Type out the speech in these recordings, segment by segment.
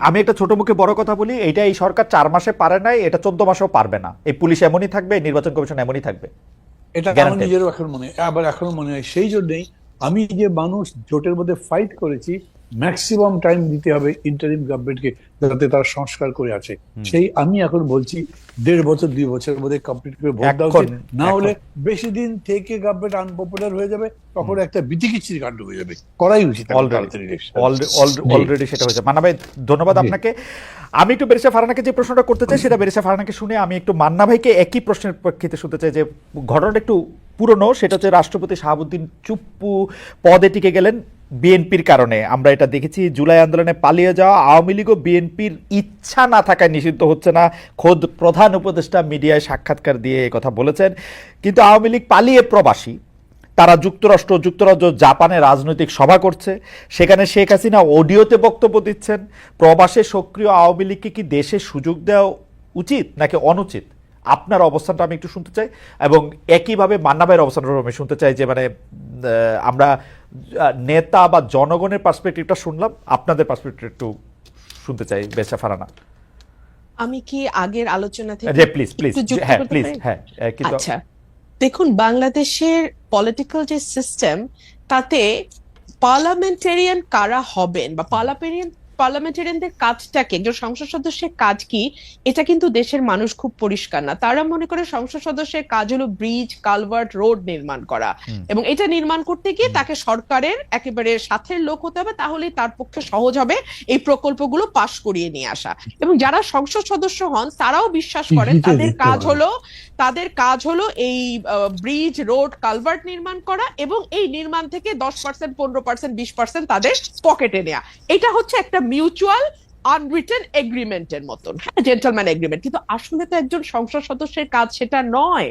আমি একটা ছোট মুখে বড় কথা বলি, এইটা এই সরকার 4 মাসে পারে নাই, এটা 14 মাসেও পারবে না। এই পুলিশ এমনই থাকবে, নির্বাচন কমিশন এমনই থাকবে, এটা আমার নিজেরও এখন মনে হয়, আবার এখনো মনে হয়। সেই জন্যই আমি যে মানুষ জোটের মধ্যে ফাইট করেছি, ম্যাক্সিমাম টাইম দিতে হবে ইন্টারিম গভর্নমেন্টকে, যাতে তারা সংস্কার করে আছে। সেই আমি এখন বলছি 1.5 বছর 2 বছরের মধ্যে কমপ্লিট করে ভোট দেওয়া উচিত। না হলে বেশি দিন থেকে গভর্নমেন্ট আনপপুলার হয়ে যাবে, তখন একটা বিতিকিচ্ছির কাণ্ড হয়ে যাবে। করাই উচিত অলরেডি, সেটা হয়েছে। মান্না ভাই ধন্যবাদ আপনাকে। আমি একটু বেরিসা ফারহানাকে যে প্রশ্নটা করতে চাই, সেটা বেরিসা ফারহানাকে শুনে আমি একটু মান্না ভাইকে একই প্রশ্নের প্রেক্ষিতে শুনতে চাই, যে ঘটনাটা একটু পুরনো। সেটা হচ্ছে রাষ্ট্রপতি শাহাবুদ্দিন চুপ্পু পদে টিকে গেলেন বিএনপির কারণে। আমরা এটা দেখেছি, জুলাই আন্দোলনে পালিয়ে যাওয়া আওয়ামী লীগ ও বিএনপির ইচ্ছা না থাকায় নিষিদ্ধ হচ্ছে না। খোদ প্রধান উপদেষ্টা মিডিয়ায় সাক্ষাৎকার দিয়ে কথা বলেছেন। কিন্তু আওয়ামী লীগ পালিয়ে প্রবাসী, তারা যুক্তরাজ্য জাপানে রাজনৈতিক সভা করছে, সেখানে শেখ হাসিনা অডিওতে বক্তব্য দিচ্ছেন। প্রবাসে সক্রিয় আওয়ামী লীগকে কি দেশে সুযোগ দেওয়া উচিত নাকি অনুচিত? আপনার অবস্থানটা আমি একটু শুনতে চাই, এবং একইভাবে মান্না ভাইয়ের অবস্থানটা আমি শুনতে চাই। যে মানে আমরা নেতা বা জনগণের পার্সপেক্টিভটা শুনলাম, আপনাদের পার্সপেক্টিভ একটু শুনতে চাই বেরিসা ফারহানা। আমি কি আগের আলোচনা থেকে প্লিজ হ্যাঁ প্লিজ হ্যাঁ। আচ্ছা, দেখুন, বাংলাদেশের পলিটিক্যাল যে সিস্টেম, তাতে পার্লামেন্টারিয়ান কারা হবেন বা পার্লামেন্টারিয়ানদের কাজটা কি, একজন সংসদ সদস্যের কাজ কি, এটা কিন্তু দেশের মানুষ খুব পরিষ্কার না। তারা মনে করে সংসদ সদস্যের কাজ হলো ব্রিজ, কালভার্ট, রোড নির্মাণ করা, এবং এটা নির্মাণ করতে গিয়ে তাকে সরকারের একেবারে সাথের লোক হতে হবে, তাহলেই তার পক্ষে সহজ হবে এই প্রকল্পগুলো পাশ করিয়ে নিয়ে আসা। এবং যারা সংসদ সদস্য হন তারাও বিশ্বাস করেন তাদের কাজ হলো এই ব্রিজ, রোড, কালভার্ট নির্মাণ করা, এবং এই নির্মাণ থেকে 10%, 15%, 20% তাদের পকেটে নেওয়া। এটা হচ্ছে একটা মিউচুয়াল আনরিটেন এগ্রিমেন্টের মতন, হ্যাঁ, জেন্টলম্যান এগ্রিমেন্ট। কিন্তু আসলে তো একজন সংসদ সদস্যের কাজ সেটা নয়।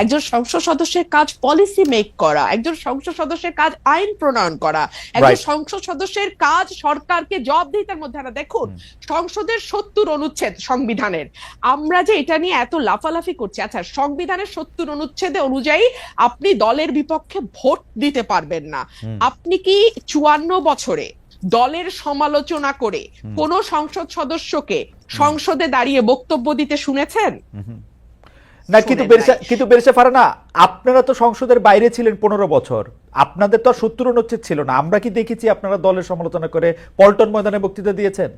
একজন সংসদ সদস্যের কাজ পলিসি মেক করা, একজন সংসদ সদস্যের কাজ আইন প্রণয়ন করা, একজন সংসদ সদস্যের কাজ সরকারকে জবাবদিহিতার মধ্যে আনা। দেখুন, সংসদের 70 অনুচ্ছেদ সংবিধানের, আমরা যে এটা নিয়ে এত লাফালাফি করছি, আচ্ছা, সংবিধানের 70 অনুচ্ছেদে অনুযায়ী আপনি দলের বিপক্ষে ভোট দিতে পারবেন না। আপনি কি 54 বছরে দলের সমালোচনা করে কোন সংসদ সদস্যকে সংসদে দাঁড়িয়ে বক্তব্য দিতে শুনেছেন? না। কিন্তু বেরিসা ফারহানা, আপনারা তো সংসদের বাইরে ছিলেন 15 বছর, আপনাদের তো 70 অনুচ্ছেদ ছিল না। আমরা কি দেখেছি আপনারা দলের সমালোচনা করে পল্টন ময়দানে বক্তৃতা দিয়েছেন?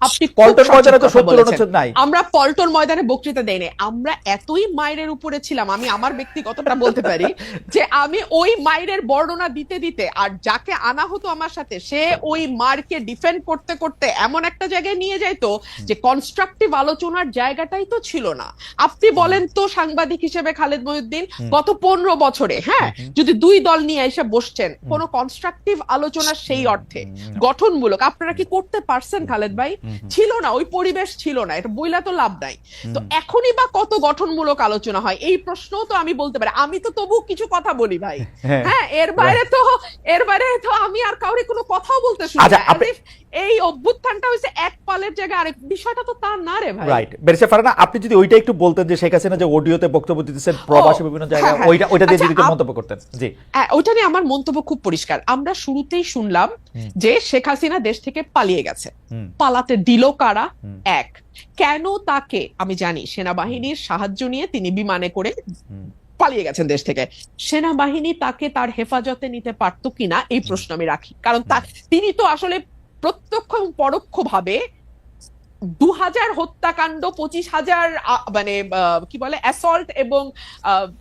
আপনি পল্টন ময়দানে তো 70 অনুচ্ছেদ নাই। আমরা পল্টন ময়দানে বক্তৃতা দেইনি, আমরা এতই মাইরের উপরে ছিলাম। আমি আমার ব্যক্তিগতটা বলতে পারি যে আমি ওই মাইরের বর্ণনা দিতে দিতে, আর যাকে আনা হতো আমার সাথে, সে ওই মারকে ডিফেন্ড করতে করতে এমন একটা জায়গায় নিয়ে যাইতো যে কনস্ট্রাকটিভ আলোচনার জায়গাটাই তো ছিল না। আপনি বলেন তো, সাংবাদিক হিসেবে খালেদ মহিউদ্দিন, গত 15 বছরে, হ্যাঁ, যদি 2 দল নিয়ে এসে বসছেন, কোনো কনস্ট্রাকটিভ আলোচনা সেই অর্থে গঠনমূলক আপনারা কি করতে পারছেন খালেদ ভাই? ছিল না, ওই পরিবেশ ছিল না, এটা বইলা তো লাভ নাই। তো এখনই বা কত গঠনমূলক আলোচনা হয়, এই প্রশ্নও তো আমি বলতে পারি। আমি তো তবু কিছু কথা বলি ভাই, হ্যাঁ, এর বাইরে তো আমি আর কাউরে কোনো কথাও বলতে শুনি না। এই অভ্যুত্থানটা হইছে এক পালের জায়গায় আরেক, বিষয়টা তো তার না রে ভাই। রাইট, বেরিসা ফারহানা, আপনি যদি ওইটা একটু বলতেন, যে শেখ হাসিনা যে অডিওতে বক্তব্য দিতেছেন প্রবাসী বিভিন্ন জায়গায়, ওইটা দিয়ে যদি মন্তব্য করতেন। জি, ওইটা নিয়ে আমার মন্তব্য খুব পরিষ্কার। আমরা শুরুতেই শুনলাম যে শেখ হাসিনা দেশ থেকে পালিয়ে গেছে। পালাতে দিল কারা? এক, কেন তাকে, আমি জানি সেনাবাহিনীর সাহায্য নিয়ে তিনি বিমানে করে পালিয়ে গেছেন দেশ থেকে, সেনাবাহিনী তাকে তার হেফাজতে নিতে পারতো কিনা এই প্রশ্ন আমি রাখি। কারণ তিনি তো আসলে প্রত্যক্ষ এবং পরোক্ষ ভাবে 2000 হত্যাকাণ্ড, 25,000 মানে কি বলে অ্যাসল্ট, এবং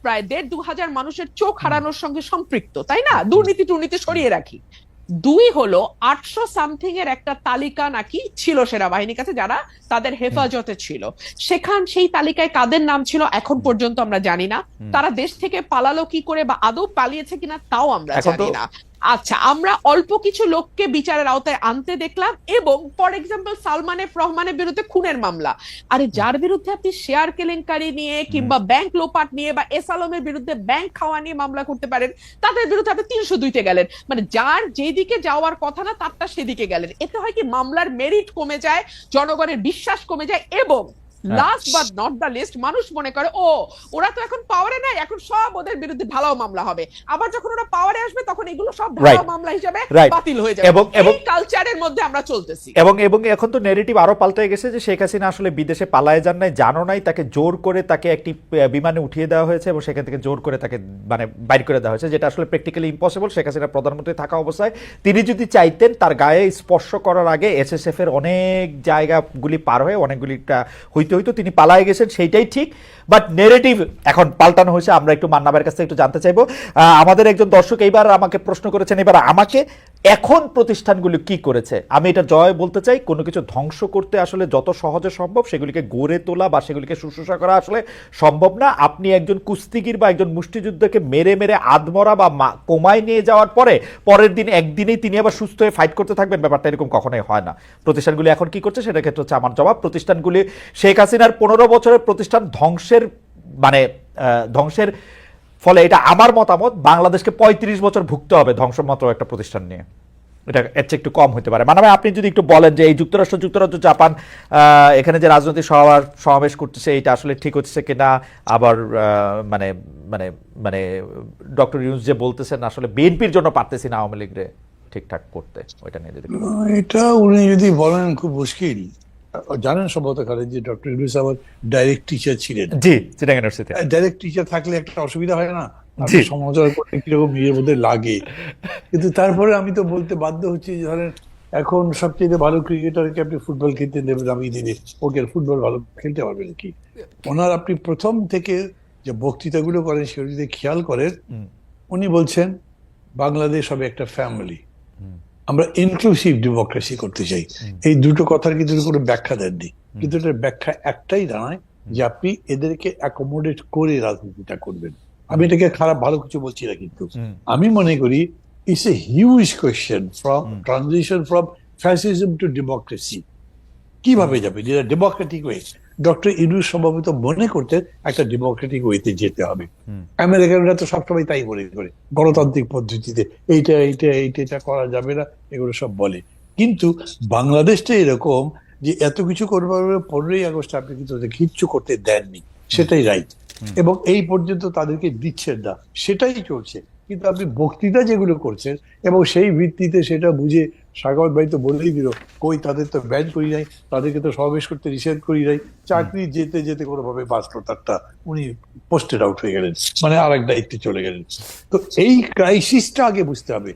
প্রায় 1,500-2,000 মানুষের চোখ হারানোর সঙ্গে সম্পৃক্ত, তাই না? দুর্নীতি সরিয়ে রাখি। 2 হলো 800 সামথিং এর একটা তালিকা নাকি ছিল সেনাবাহিনীর কাছে, যারা তাদের হেফাজতে ছিল। সেই তালিকায় কাদের নাম ছিল এখন পর্যন্ত আমরা জানি না। তারা দেশ থেকে পালালো কি করে, বা আদৌ পালিয়েছে কিনা তাও আমরা জানি না। আচ্ছা, আমরা অল্প কিছু লোককে বিচারের আওতায় আনতে দেখলাম, এবং ফর এক্সাম্পল সালমান এফ রহমানের বিরুদ্ধে খুনের মামলা। আরে যার বিরুদ্ধে আপনি শেয়ার কেলেঙ্কারি নিয়ে কিংবা ব্যাংক লোপাট নিয়ে বা এস আলমের বিরুদ্ধে ব্যাংক খাওয়া নিয়ে মামলা করতে পারেন, তাদের বিরুদ্ধে আপনি 302-তে গেলেন। মানে যার যেদিকে যাওয়ার কথা না তারটা সেদিকে গেলেন। এতে হয় কি, মামলার মেরিট কমে যায়, জনগণের বিশ্বাস কমে যায়, এবং last but not the least, মানুষ মনে করে ও ওরা তো এখন পাওয়ারে নাই, এখন সব ওদের বিরুদ্ধে ঢালাও মামলা হবে, আবার যখন ওরা পাওয়ারে আসবে তখন এগুলো সব ঢালাও মামলা হিসেবে বাতিল হয়ে যাবে। এবং কালচারের মধ্যে আমরা চলতেছি। এবং এখন তো নেগেটিভ আরো পাল্টে গেছে যে শেখ হাসিনা আসলে বিদেশে পালায় যান নাই, জানো নাই, তাকে জোর করে তাকে একটি বিমানে উঠিয়ে দেওয়া হয়েছে এবং সেখান থেকে জোর করে তাকে মানে বাইর করে দেওয়া হয়েছে, যেটা আসলে প্র্যাকটিক্যালি ইম্পসিবল। শেখ হাসিনা প্রধানমন্ত্রী থাকা অবস্থায় তিনি যদি চাইতেন তার গায়ে স্পর্শ করার আগে এসএসএফ এর অনেক জায়গাগুলি পার হয়ে অনেকগুলিটা হইতে তিনি পালায় গেছেন, সেইটাই ঠিক। বাট নেগেটিভ এখন পাল্টানো হয়েছে। আমরা একটু মান্না ভাইয়ের কাছ থেকে একটু জানতে চাইবো। আমাদের একজন দর্শক এইবার আমাকে প্রশ্ন করেছেন, এবার আমাকে এখন প্রতিষ্ঠানগুলি কি করেছে, আমি এটা জয় বলতে চাই, কোনো কিছু ধ্বংস করতে আসলে যত সহজে সম্ভব সেগুলিকে গড়ে তোলা বা সেগুলিকে শুশ্রূষা করা আসলে সম্ভব না। আপনি একজন কুস্তিগির বা একজন মুষ্টিযুদ্ধকে মেরে মেরে আধমরা বা কোমায় নিয়ে যাওয়ার পরে পরের দিন একদিনেই তিনি আবার সুস্থ হয়ে ফাইট করতে থাকবেন, ব্যাপারটা এরকম কখনোই হয় না। প্রতিষ্ঠানগুলি এখন কি করছে সেটার ক্ষেত্রে হচ্ছে আমার জবাব, প্রতিষ্ঠানগুলি শেখ হাসিনার 15 বছরের প্রতিষ্ঠান ধ্বংসের ধ্বংসের ফলে, এটা আমার মতামত, বাংলাদেশকে 35 বছর ভুগতে হবে ধ্বংসমত্র একটা প্রতিষ্ঠান নিয়ে। এটা এর চেয়ে একটু কম হতে পারে। মানে আপনি যদি একটু বলেন যে এই যুক্তরাজ্য জাপান এখানে যে রাজনৈতিক সমাবেশ করতেছে এটা আসলে ঠিক হচ্ছে কিনা, আবার মানে মানে মানে ডক্টর ইউনূস যে বলতেছেন আসলে বিএনপির জন্য পারতেছি না আওয়ামী লীগরে ঠিকঠাক করতে, ওইটা নিয়ে যদি এটা উনি যদি বলেন খুব মুশকিল। জানেন সম্ভবত কারণ যে ডক্টর ইউনূস আমার ডাইরেক্ট টিচার ছিলেন। জি, চিটাগাং ইউনিভার্সিটি। ডাইরেক্ট টিচার থাকলে একটা অসুবিধা হয় না, সমালোচনা করতে কিরকম নিজের মধ্যে লাগে। কিন্তু তারপরে আমি তো বলতে বাধ্য হচ্ছি, ধরেন এখন সবচেয়ে ভালো ক্রিকেটারকে আপনি ফুটবল খেলতে দেবেন, আমি দিনে ওকে ফুটবল ভালো খেলতে পারবেন কি? ওনার আপনি প্রথম থেকে যে বক্তৃতাগুলো করেন সেগুলো যদি খেয়াল করেন, উনি বলছেন বাংলাদেশ হবে একটা ফ্যামিলি, আমরা ইনক্লুসিভ ডেমোক্রেসি করতে চাই। এই দুটো কথার কিন্তু কোনো ব্যাখ্যা দেননি, কিন্তু এটার ব্যাখ্যা একটাই দাঁড়ায় যে আপনি এদেরকে অ্যাকোমোডেট করে রাজনীতিটা করবেন। আমি এটাকে খারাপ ভালো কিছু বলছি না, কিন্তু আমি মনে করি it's a huge question from transition from fascism two democracy. কিভাবে যাবে যেটা ডেমোক্রেটিক ওয়ে? ডক্টর ইউনূস সম্ভবত মনে করতেন একটা ডেমোক্রেটিক ওয়েতে যেতে হবে। আমেরিকানরা তো সবসময় তাই মনে করে, গণতান্ত্রিক পদ্ধতিতে এইটা এইটা এইটা এটা করা যাবে না, এগুলো সব বলে। কিন্তু বাংলাদেশটা এরকম যে এত কিছু করবার 15ই আগস্ট আপনি কিন্তু কিচ্ছু করতে দেননি, সেটাই রাইট, এবং এই পর্যন্ত তাদেরকে দিচ্ছেন না, সেটাই চলছে। কিন্তু আপনি বক্তৃতা যেগুলো করছেন এবং সেই ভিত্তিতে সেটা বুঝে, সাগর ভাই তো বলেই দিল, কই তাদের তো ব্যান করি নাই, তাদেরকে তো সমাবেশ করতে নিষেধ করি নাই, চাকরি যেতে যেতে কোনোভাবে বাঁচলো তারটা, উনি পোস্টেড আউট হয়ে গেলেন, মানে আর এক দায়িত্বে চলে গেলেন। তো এই ক্রাইসিসটা আগে বুঝতে হবে।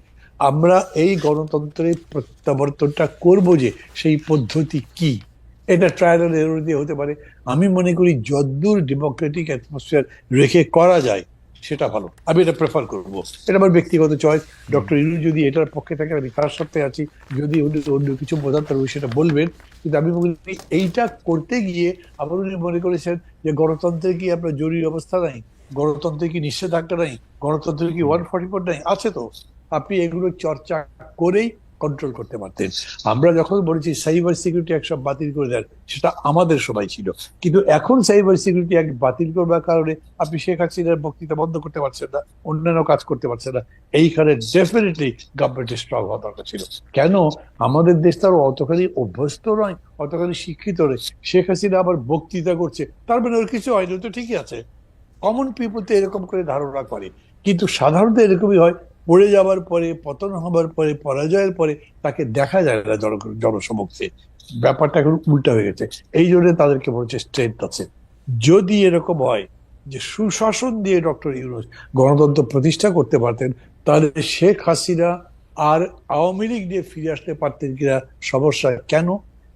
আমরা এই গণতন্ত্রের প্রত্যাবর্তনটা করব যে সেই পদ্ধতি কি, এটা ট্রায়াল এন্ড এরর দিয়ে হতে পারে। আমি মনে করি যতদূর ডেমোক্রেটিক অ্যাটমসফিয়ার রেখে করা যায় সেটা ভালো, আমি এটা প্রেফার করবো। এটা আমার ব্যক্তিগত চয়েস। ডক্টর ইউনূস যদি এটার পক্ষে থাকে আমি তার সাথে আছি, যদি অন্য কিছু বোঝাতে পারবো সেটা বলবেন। কিন্তু আমি মনে করি এইটা করতে গিয়ে আবার উনি মনে করেছেন যে গণতন্ত্রে কি আপনার জরুরি অবস্থা নাই, গণতন্ত্রে কি নিষেধাজ্ঞা নাই, গণতন্ত্রে কি 144 নাই? আছে তো, আপনি এগুলো চর্চা করেই কন্ট্রোল করতে পারতেন। আমরা যখন বলেছি সাইবার সিকিউরিটি অ্যাক্ট সব বাতিল করে দেন, সেটা আমাদের সময় ছিল, কিন্তু এখন সাইবার সিকিউরিটি অ্যাক্ট বাতিল করবার কারণে আপনি শেখ হাসিনার বক্তৃতা বন্ধ করতে পারছেন না, অন্যান্য কাজ করতে পারছেন না। এইখানে ডেফিনেটলি গভর্নমেন্টের স্ট্রং হওয়া দরকার ছিল। কেন? আমাদের দেশ তার অতখানি অভ্যস্ত নয়, অতখানি শিক্ষিত নয়। শেখ হাসিনা আবার বক্তৃতা করছে, তার মানে ওর কিছু হয়নি, তো ঠিকই আছে। কমন পিপল তো এরকম করে ধারণা করে, কিন্তু সাধারণত এরকমই হয়, পড়ে যাওয়ার পরে, পতন হবার পরে, পরাজয়ের পরে তাকে দেখা যায় না জনসমক্ষে। ব্যাপারটা এখন উল্টা হয়ে গেছে, এই জন্য তাদেরকে বলছে স্ট্রেংথ আছে। যদি এরকম হয় যে সুশাসন দিয়ে ডক্টর ইউনূস গণতন্ত্র প্রতিষ্ঠা করতে পারতেন, তাহলে শেখ হাসিনা আর আওয়ামী লীগ দিয়ে ফিরে আসতে পারতেন কিনা সমস্যা। কেন?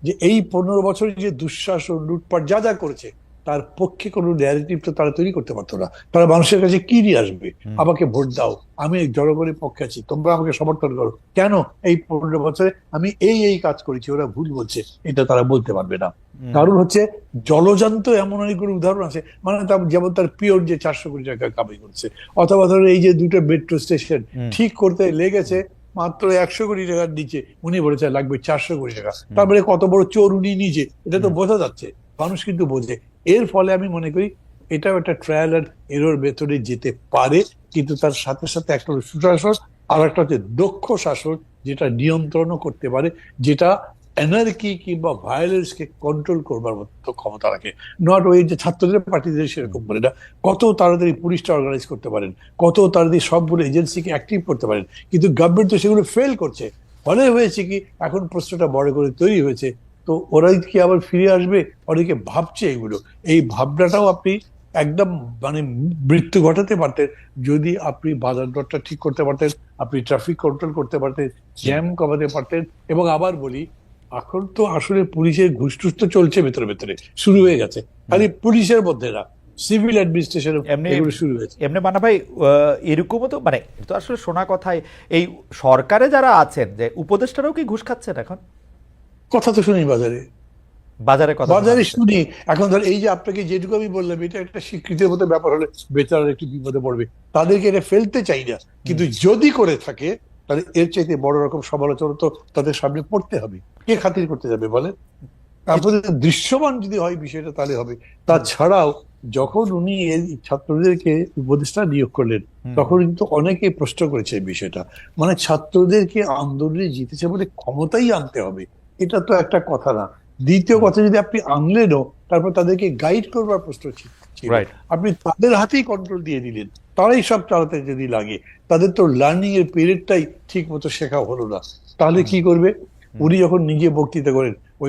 যে এই 15 বছরে যে দুঃশাসন, লুটপাট যা যা করেছে, তার পক্ষে কোনো ন্যারেটিভ তো তারা তৈরি করতে পারতো না। তারা মানুষের কাছে কি নিয়ে আসবে? আমাকে ভোট দাও, আমি জনগণের পক্ষে আছি, তোমরা আমাকে সমর্থন করো। কেন? এই 15 বছরে আমি এই কাজ করেছি, ওরা ভুল বলছে, এটা তারা বলতে পারবে না। কারণ হচ্ছে জলজান্ত এমন অনেকগুলো উদাহরণ আছে, মানে যেমন তার পিওর যে 400 কোটি টাকা কামাই করছে, অথবা ধরো এই যে 2টা মেট্রো স্টেশন ঠিক করতে লেগেছে মাত্র 100 কোটি টাকার নিচে, উনি বলেছে লাগবে 400 কোটি টাকা। তারপরে কত বড় চোর উনি নিজে, এটা তো বোঝা যাচ্ছে, মানুষ কিন্তু বোঝে। এর ফলে আমি মনে করি এটাও একটা ট্রায়াল এন্ড এরর মেথডে যেতে পারে, কিন্তু তার সাথে সাথে একটা সুশাসন আর একটা হচ্ছে দক্ষ শাসন, যেটা নিয়ন্ত্রণও করতে পারে, যেটা এনার্কি কিংবা ভায়োলেন্সকে কন্ট্রোল করবার মতো ক্ষমতা রাখে। নট ওই যে ছাত্রদের পার্টিদের সেরকম বলে না, কত তাড়াতাড়ি পুলিশটা অর্গানাইজ করতে পারেন, কত তাড়াতাড়ি সবগুলো এজেন্সিকে অ্যাক্টিভ করতে পারেন, কিন্তু গভর্নমেন্ট তো সেগুলো ফেল করছে। ফলে হয়েছে কি, এখন প্রশ্নটা বড় করে তৈরি হয়েছে, তো ওরাই কি আবার ফিরে আসবে? অনেকে ভাবছে এগুলো। এই ভাবনাটাও আপনি একদম মানে মৃত্যু ঘটাতে পারতেন যদি আপনি বাজার দরটা ঠিক করতে পারতেন, আপনি ট্রাফিক কন্ট্রোল করতে পারতেন, জ্যাম কমাতে পারতেন। এবং আবার বলি, এখন তো আসলে পুলিশের ঘুষ টুস তো চলছে ভেতরে ভেতরে, শুরু হয়ে গেছে, খালি পুলিশের মধ্যে না, সিভিল অ্যাডমিনিস্ট্রেশন এগুলো শুরু হয়েছে। এমনি মান্না ভাই, এরকমও তো মানে এটা তো আসলে শোনা কথাই, এই সরকারে যারা আছেন যে উপদেষ্টারাও কি ঘুষ খাচ্ছেন এখন? কথা তো শুনি বাজারে, বাজারে কথা বাজারে শুনি। এখন ধর এই যে আপনাকে যেটুকু আমি বললাম, এটা একটা স্বীকৃতির মতো ব্যাপার হলে বেচারা একটু বিপদে পড়বে, তাদেরকে এটা ফেলতে চাই না, কিন্তু যদি করে থাকে তাহলে এর চাইতে বড় রকম সমালোচনা তো তাদের সামনে পড়তে হবে। কে খাতির করতে যাবে বলেন? তারপরে দৃশ্যমান যদি হয় বিষয়টা তাহলে হবে। তাছাড়াও যখন উনি এই ছাত্রদেরকে উপদেষ্টা নিয়োগ করলেন, তখন কিন্তু অনেকে প্রশ্ন করেছে এই বিষয়টা, মানে ছাত্রদেরকে আন্দোলনে জিতেছে বলে ক্ষমতাই আনতে হবে, এটা তো একটা কথা না। দ্বিতীয় কথা, যদি আপনি আনলেনও, তারপর তাদেরকে গাইড করবার প্রশ্ন ছিল, আপনি তাদের হাতেই কন্ট্রোল দিয়ে দিলেন, তারাই সব চালাতে যদি লাগে, তাদের তো লার্নিং এর পিরিয়ডটাই ঠিক মতো শেখা হলো না, তাহলে কি করবে? উনি যখন নিজে বক্তৃতা করেন,